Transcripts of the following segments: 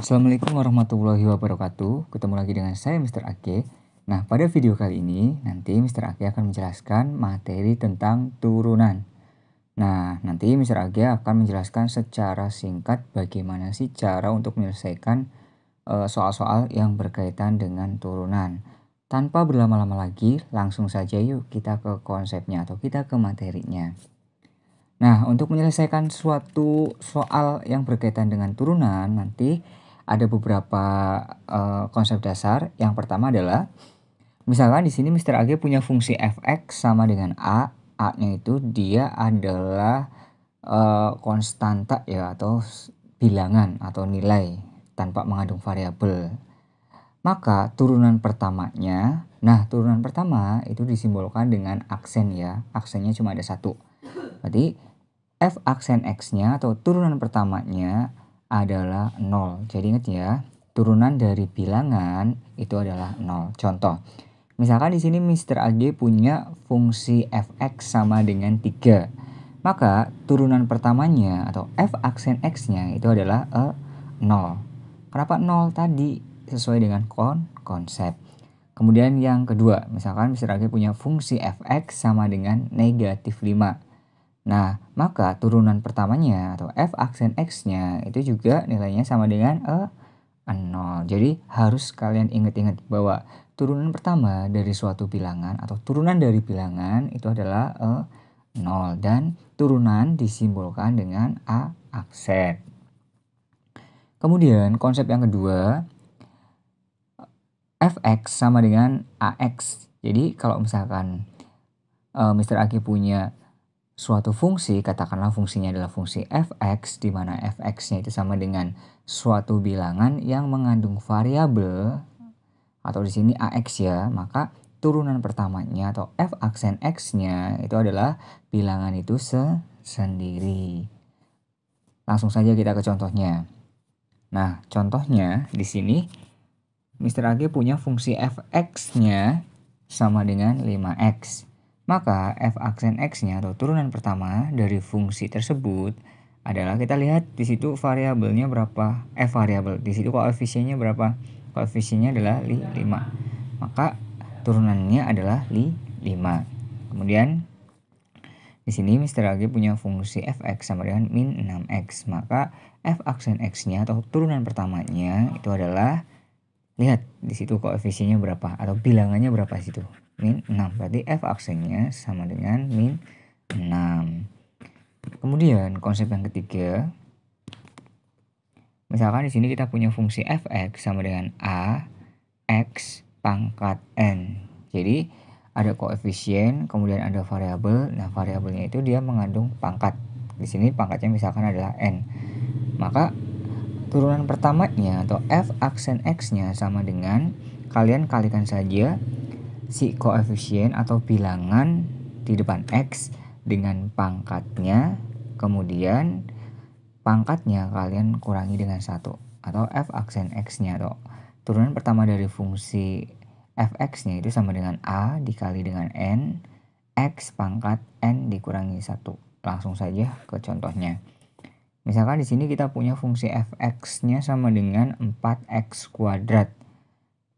Assalamualaikum warahmatullahi wabarakatuh. Ketemu lagi dengan saya Mr. Ake. Nah, pada video kali ini nanti Mr. Ake akan menjelaskan materi tentang turunan. Nah, nanti Mr. Ake akan menjelaskan secara singkat bagaimana sih cara untuk menyelesaikan soal-soal yang berkaitan dengan turunan. Tanpa berlama-lama lagi, langsung saja yuk kita ke konsepnya atau kita ke materinya. Nah, untuk menyelesaikan suatu soal yang berkaitan dengan turunan, nanti ada beberapa konsep dasar. Yang pertama adalah, misalkan di sini Mr. Ag punya fungsi fx sama dengan a. A-nya itu dia adalah konstanta ya, atau bilangan atau nilai tanpa mengandung variabel. Maka turunan pertamanya, turunan pertama itu disimbolkan dengan aksen ya. Aksennya cuma ada satu. Berarti f aksen x-nya atau turunan pertamanya adalah 0. Jadi ingat ya, turunan dari bilangan itu adalah 0. Contoh, misalkan di sini Mr. Ag punya fungsi fx sama dengan 3. Maka turunan pertamanya atau f aksen x-nya itu adalah 0. Kenapa 0 tadi? Sesuai dengan konsep. Kemudian yang kedua, misalkan Mr. Ag punya fungsi fx sama dengan negatif 5. Nah, maka turunan pertamanya atau f aksen x-nya itu juga nilainya sama dengan 0. Jadi harus kalian ingat-ingat bahwa turunan pertama dari suatu bilangan atau turunan dari bilangan itu adalah 0 dan turunan disimbolkan dengan a aksen. Kemudian konsep yang kedua, fx sama dengan ax. Jadi kalau misalkan Mr. Ag punya suatu fungsi, katakanlah fungsinya adalah fungsi fx, di mana fx-nya itu sama dengan suatu bilangan yang mengandung variabel atau di sini ax ya, maka turunan pertamanya atau f aksen x-nya itu adalah bilangan itu sendiri. Langsung saja kita ke contohnya. Nah, contohnya di sini Mr. Ag punya fungsi fx-nya sama dengan 5x. Maka f aksen x-nya atau turunan pertama dari fungsi tersebut adalah, kita lihat di situ variabelnya berapa? Variabel di situ koefisiennya berapa? Koefisiennya adalah 5. Maka turunannya adalah 5. Kemudian di sini Mr. Ag punya fungsi fx sama dengan min 6x. Maka f aksen x-nya atau turunan pertamanya itu adalah, lihat di situ koefisiennya berapa atau bilangannya berapa di situ? Min 6. Berarti f aksennya sama dengan min 6. Kemudian konsep yang ketiga, misalkan di sini kita punya fungsi fx sama dengan a x pangkat n. Jadi ada koefisien, kemudian ada variabel. Nah, variabelnya itu dia mengandung pangkat. Di sini pangkatnya misalkan adalah n. Maka turunan pertamanya atau f aksen x-nya sama dengan, kalian kalikan saja si koefisien atau bilangan di depan x dengan pangkatnya, kemudian pangkatnya kalian kurangi dengan 1, atau f aksen x-nya atau turunan pertama dari fungsi fx-nya itu sama dengan a dikali dengan n, x pangkat n dikurangi 1. Langsung saja ke contohnya. Misalkan di sini kita punya fungsi fx-nya sama dengan 4x kuadrat.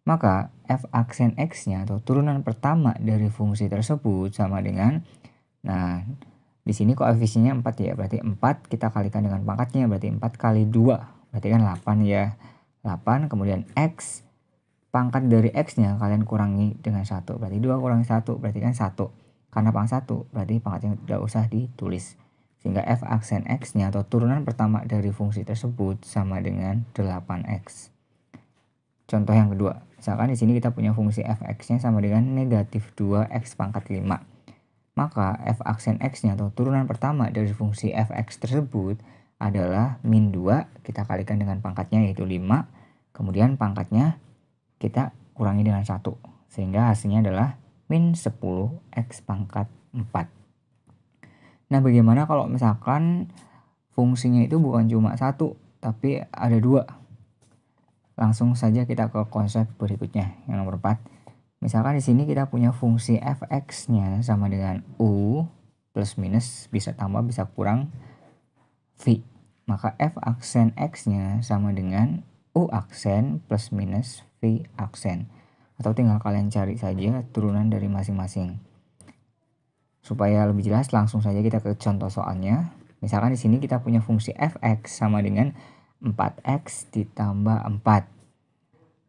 Maka f aksen x-nya atau turunan pertama dari fungsi tersebut sama dengan, nah di sini koefisiennya 4 ya, berarti 4 kita kalikan dengan pangkatnya, berarti 4 kali 2 berarti kan 8 ya. 8, kemudian x pangkat dari x-nya kalian kurangi dengan 1, berarti 2 kurangi 1 berarti kan 1. Karena pangkat 1 berarti pangkatnya tidak usah ditulis. Sehingga f aksen x-nya atau turunan pertama dari fungsi tersebut sama dengan 8x. Contoh yang kedua, misalkan di sini kita punya fungsi fx-nya sama dengan negatif 2x pangkat 5. Maka f aksen x-nya atau turunan pertama dari fungsi fx tersebut adalah min 2, kita kalikan dengan pangkatnya yaitu 5. Kemudian pangkatnya kita kurangi dengan 1. Sehingga hasilnya adalah min 10x pangkat 4. Nah, bagaimana kalau misalkan fungsinya itu bukan cuma 1, tapi ada 2? Langsung saja kita ke konsep berikutnya, yang nomor 4. Misalkan di sini kita punya fungsi fx-nya sama dengan u plus minus, bisa tambah bisa kurang v. Maka f aksen x-nya sama dengan U aksen plus minus V aksen. Atau tinggal kalian cari saja turunan dari masing-masing. Supaya lebih jelas, langsung saja kita ke contoh soalnya. Misalkan di sini kita punya fungsi fx sama dengan 4x ditambah 4.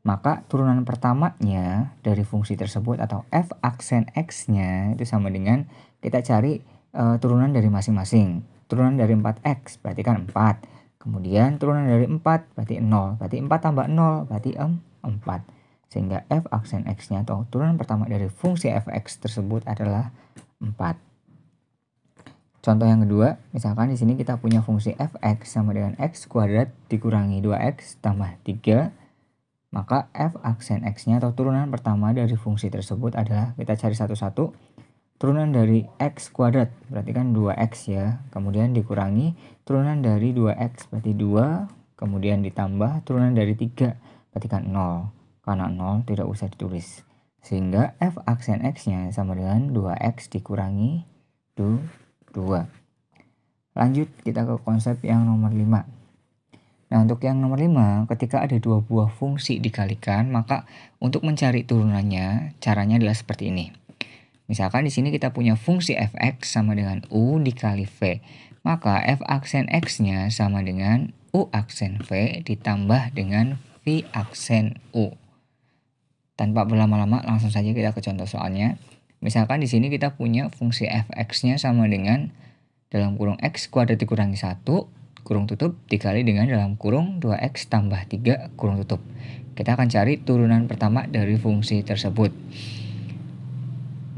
Maka turunan pertamanya dari fungsi tersebut atau f aksen x-nya itu sama dengan kita cari turunan dari masing-masing. Turunan dari 4x berarti kan 4. Kemudian turunan dari 4 berarti 0. Berarti 4 tambah 0 berarti 4. Sehingga f aksen x-nya atau turunan pertama dari fungsi fx tersebut adalah 4. Contoh yang kedua, misalkan di sini kita punya fungsi fx sama dengan x kuadrat dikurangi 2x tambah 3. Maka f aksen x-nya atau turunan pertama dari fungsi tersebut adalah, kita cari satu-satu, turunan dari x kuadrat, berarti kan 2x ya. Kemudian dikurangi turunan dari 2x, berarti 2. Kemudian ditambah turunan dari 3, berarti kan 0. Karena 0 tidak usah ditulis. Sehingga f aksen x-nya sama dengan 2x dikurangi 2. Lanjut kita ke konsep yang nomor 5. Nah, untuk yang nomor 5, ketika ada dua buah fungsi dikalikan, maka untuk mencari turunannya, caranya adalah seperti ini. Misalkan di sini kita punya fungsi fx sama dengan u dikali v. Maka f aksen x-nya sama dengan u aksen v ditambah dengan v aksen u. Tanpa berlama-lama, langsung saja kita ke contoh soalnya. Misalkan di sini kita punya fungsi fx-nya sama dengan dalam kurung x kuadrat dikurangi 1, kurung tutup, dikali dengan dalam kurung 2x tambah 3, kurung tutup. Kita akan cari turunan pertama dari fungsi tersebut.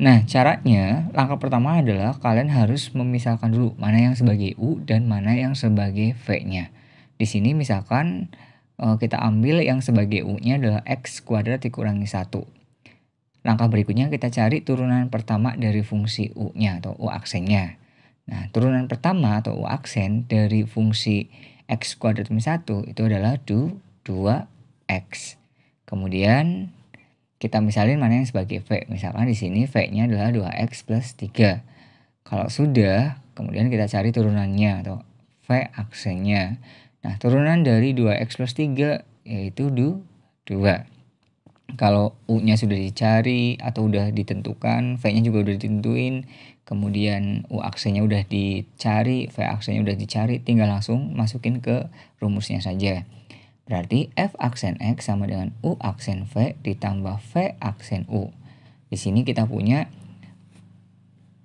Nah, caranya, langkah pertama adalah kalian harus memisahkan dulu mana yang sebagai u dan mana yang sebagai v-nya. Di sini misalkan kita ambil yang sebagai u-nya adalah x kuadrat dikurangi 1. Langkah berikutnya kita cari turunan pertama dari fungsi u-nya atau u aksennya. Nah, turunan pertama atau u aksen dari fungsi x kuadrat min 1 itu adalah 2x. Kemudian kita misalin mana yang sebagai v. Misalkan di sini v-nya adalah 2x plus 3. Kalau sudah, kemudian kita cari turunannya atau v aksennya. Nah, turunan dari 2x plus 3 yaitu 2. Kalau u-nya sudah dicari atau udah ditentukan, v-nya juga udah ditentuin, kemudian u aksennya udah dicari, v aksennya udah dicari, tinggal langsung masukin ke rumusnya saja. Berarti f aksen x sama dengan u aksen v ditambah v aksen u. Di sini kita punya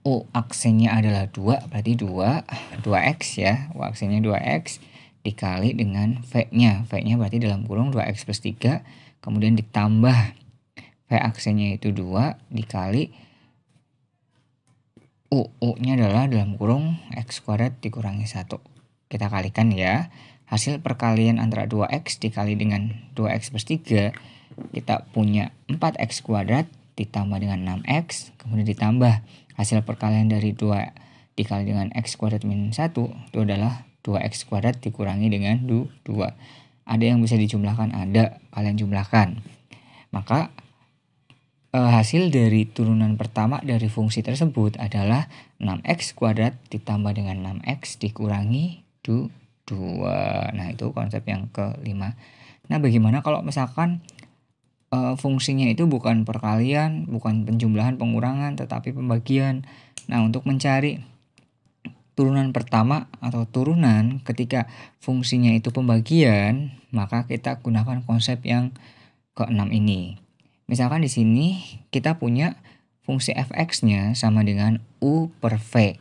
u aksennya adalah 2, berarti 2x ya. U aksennya 2x dikali dengan v-nya. V-nya berarti dalam kurung 2x plus 3. Kemudian ditambah v aksennya itu 2 dikali u-nya adalah dalam kurung x kuadrat dikurangi 1. Kita kalikan ya. Hasil perkalian antara 2x dikali dengan 2x plus 3, kita punya 4x kuadrat ditambah dengan 6x, kemudian ditambah hasil perkalian dari 2 dikali dengan x kuadrat min 1, itu adalah 2x kuadrat dikurangi dengan 2. Ada yang bisa dijumlahkan? Ada, kalian jumlahkan. Maka hasil dari turunan pertama dari fungsi tersebut adalah 6x kuadrat ditambah dengan 6x dikurangi 2. Nah, itu konsep yang kelima. Nah, bagaimana kalau misalkan fungsinya itu bukan perkalian, bukan penjumlahan, pengurangan, tetapi pembagian. Nah, untuk mencari turunan pertama atau turunan ketika fungsinya itu pembagian, maka kita gunakan konsep yang keenam ini. Misalkan di sini kita punya fungsi fx-nya sama dengan u per v.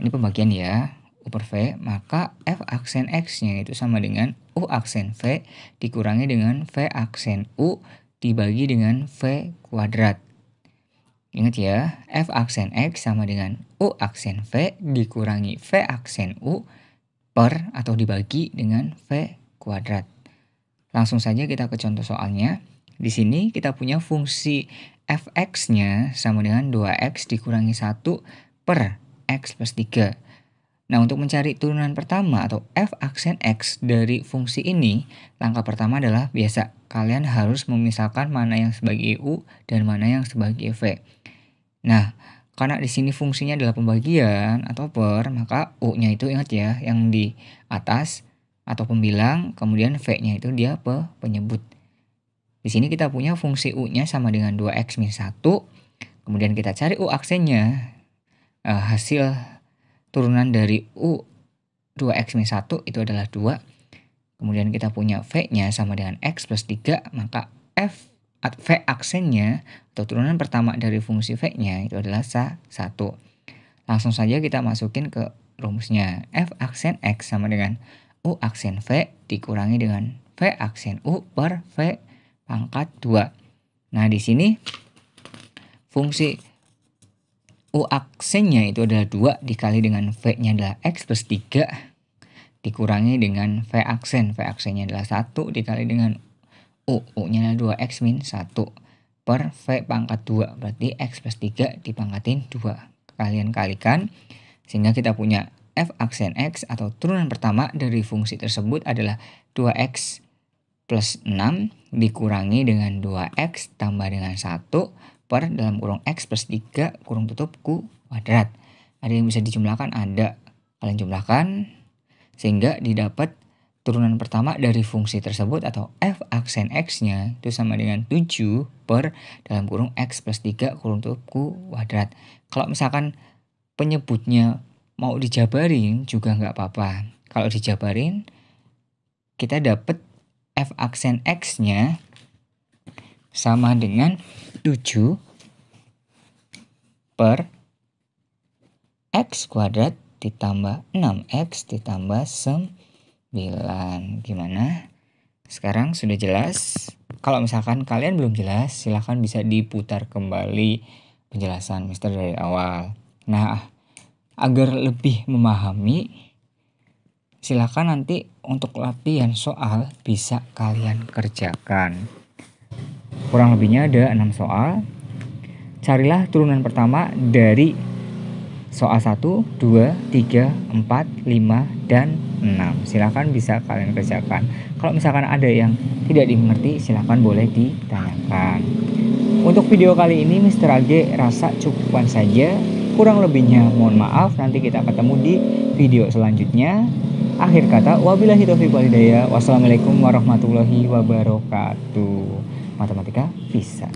Ini pembagian ya. U per V, maka f aksen x-nya itu sama dengan u aksen v dikurangi dengan v aksen u dibagi dengan v kuadrat. Ingat ya, f aksen x sama dengan u aksen v dikurangi v aksen u per atau dibagi dengan v kuadrat. Langsung saja kita ke contoh soalnya. Di sini kita punya fungsi fx-nya sama dengan 2x dikurangi 1 per x plus 3. Nah, untuk mencari turunan pertama atau f aksen x dari fungsi ini, langkah pertama adalah biasa. Kalian harus memisahkan mana yang sebagai u dan mana yang sebagai v. Nah, karena di sini fungsinya adalah pembagian atau per, maka u-nya itu ingat ya, yang di atas atau pembilang, kemudian V-nya itu dia penyebut. Di sini kita punya fungsi U-nya sama dengan 2x min 1. Kemudian kita cari U aksennya. Hasil turunan dari U 2x min 1 itu adalah 2. Kemudian kita punya V-nya sama dengan x plus 3. Maka V aksennya atau turunan pertama dari fungsi V-nya itu adalah 1. Langsung saja kita masukin ke rumusnya. F aksen x sama dengan U aksen V dikurangi dengan V aksen U per V pangkat 2. Nah, di sini fungsi U aksennya itu adalah 2 dikali dengan V-nya adalah X plus 3 dikurangi dengan V aksen. V aksennya adalah 1 dikali dengan U. U-nya adalah 2X min 1 per V pangkat 2. Berarti X plus 3 dipangkatin 2. Kalian kalikan sehingga kita punya F aksen X atau turunan pertama dari fungsi tersebut adalah 2X plus 6 dikurangi dengan 2x tambah dengan 1 per dalam kurung x plus 3 kurung tutup Q kuadrat. Ada yang bisa dijumlahkan? Ada. Kalian jumlahkan sehingga didapat turunan pertama dari fungsi tersebut atau f aksen x-nya itu sama dengan 7 per dalam kurung x plus 3 kurung tutup Q kuadrat. Kalau misalkan penyebutnya mau dijabarin juga nggak apa-apa. Kalau dijabarin kita dapat F aksen X-nya sama dengan 7 per X kuadrat ditambah 6X ditambah 9. Gimana? Sekarang sudah jelas? Kalau misalkan kalian belum jelas, silahkan bisa diputar kembali penjelasan Mister dari awal. Nah, agar lebih memahami, silakan nanti untuk latihan soal bisa kalian kerjakan. Kurang lebihnya ada 6 soal. Carilah turunan pertama dari soal 1, 2, 3, 4, 5, dan 6. Silakan bisa kalian kerjakan. Kalau misalkan ada yang tidak dimengerti, silakan boleh ditanyakan. Untuk video kali ini Mr. AG rasa cukupan saja. Kurang lebihnya mohon maaf. Nanti kita ketemu di video selanjutnya. Akhir kata, wabillahi taufiq wal hidayah. Wassalamualaikum warahmatullahi wabarakatuh. Matematika bisa.